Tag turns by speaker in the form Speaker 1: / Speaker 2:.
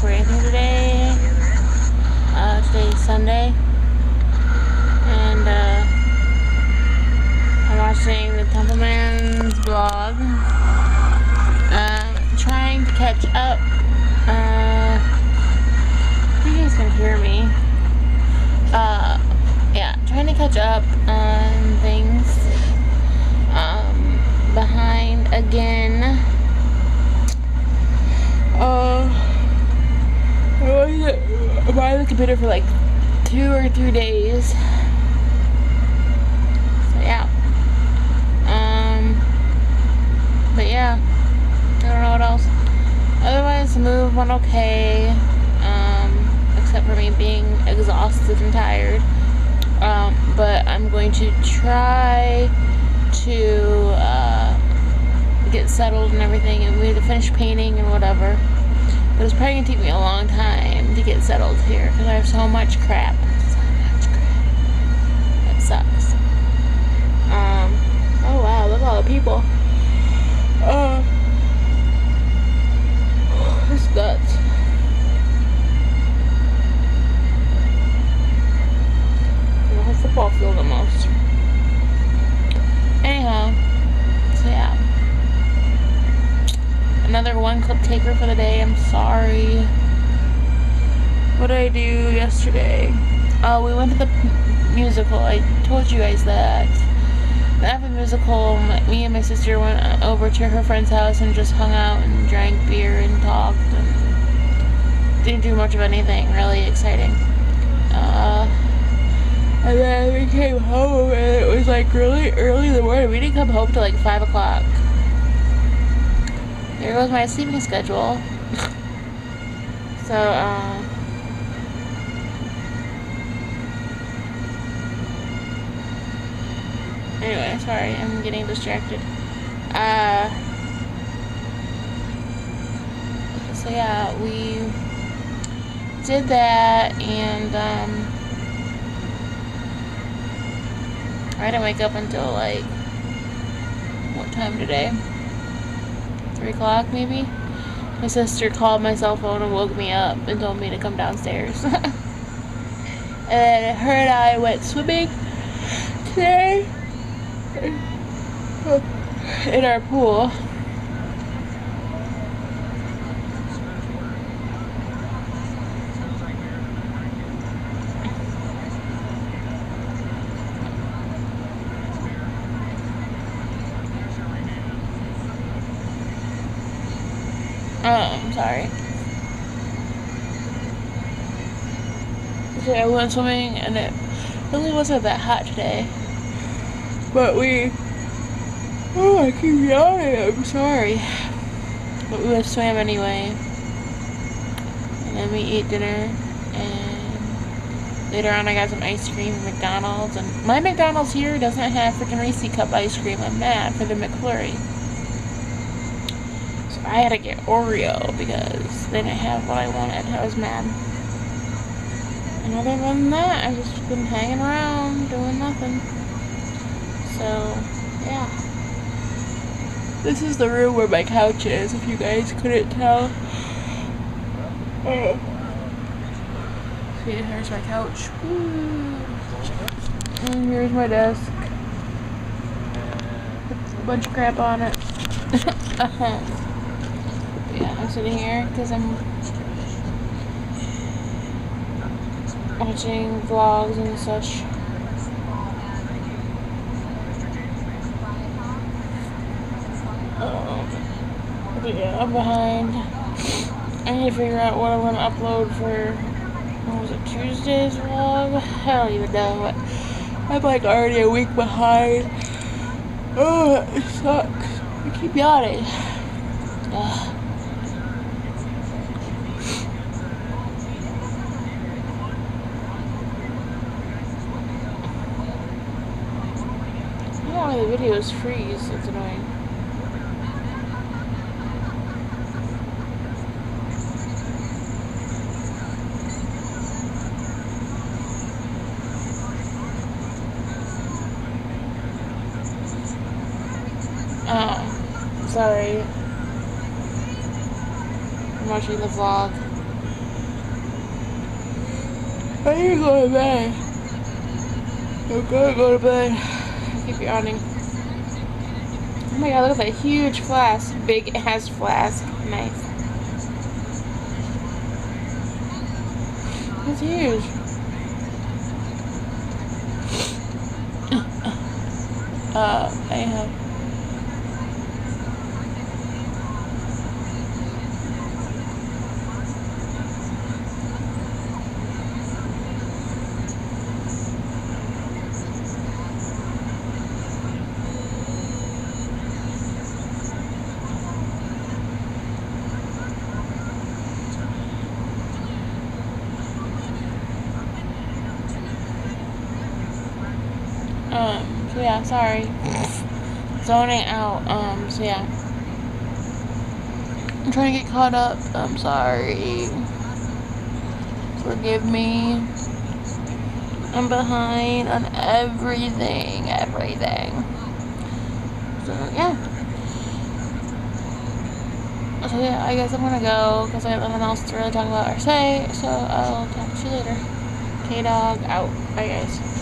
Speaker 1: for anything today. Today's Sunday. And, I'm watching the Templeman's blog. Trying to catch up. You guys can hear me. Yeah, trying to catch up on things. Behind again. I was by the computer for like 2 or 3 days. So yeah. But yeah, I don't know what else. Otherwise, the move went okay. Except for me being exhausted and tired. But I'm going to try to get settled and everything, and we have to finish painting and whatever. But it's probably gonna take me a long time to get settled here because I have so much crap. It sucks. Oh wow, look at all the people. This nuts. The whole football field almost. Anyhow, so yeah. Another one clip taker for the day. I'm sorry. What did I do yesterday? We went to the musical. I told you guys that. After the musical, me and my sister went over to her friend's house and just hung out and drank beer and talked and didn't do much of anything really exciting. And then we came home and it was like really early in the morning. We didn't come home till like 5 o'clock. There goes my sleeping schedule. So, anyway, sorry, I'm getting distracted. So yeah, we did that, and, I didn't wake up until, like, what time today? 3 o'clock, maybe? My sister called my cell phone and woke me up and told me to come downstairs. And then her and I went swimming today in our pool. I'm sorry. So I went swimming and it really wasn't that hot today. But I keep yawning, I'm sorry. But we went swim anyway. And then we ate dinner, and later on I got some ice cream from McDonald's, and my McDonald's here doesn't have freaking Reese cup ice cream. I'm mad for the McFlurry. So I had to get Oreo because they didn't have what I wanted. I was mad. And other than that, I've just been hanging around doing nothing. So, yeah. This is the room where my couch is, if you guys couldn't tell. Oh. See, here's my couch. Woo. And here's my desk. A bunch of crap on it. Yeah, I'm sitting here because I'm watching vlogs and such. But yeah, I'm behind. I need to figure out what I'm going to upload for, what was it, Tuesday's vlog? I don't even know. I'm like already a week behind. Oh, it sucks. I keep yawning. Ugh. The videos freeze, it's annoying. Oh, sorry. I'm watching the vlog. I need to go to bed. I'm gonna go to bed. I keep yawning. Oh my god, look at that huge flask. Big ass flask. Nice. It's huge. Anyhow. So yeah, sorry. Zoning out, so yeah. I'm trying to get caught up. I'm sorry. Forgive me. I'm behind on everything. So yeah. So yeah, I guess I'm gonna go because I have nothing else to really talk about or say. So I'll talk to you later. K-Dog out. Bye guys.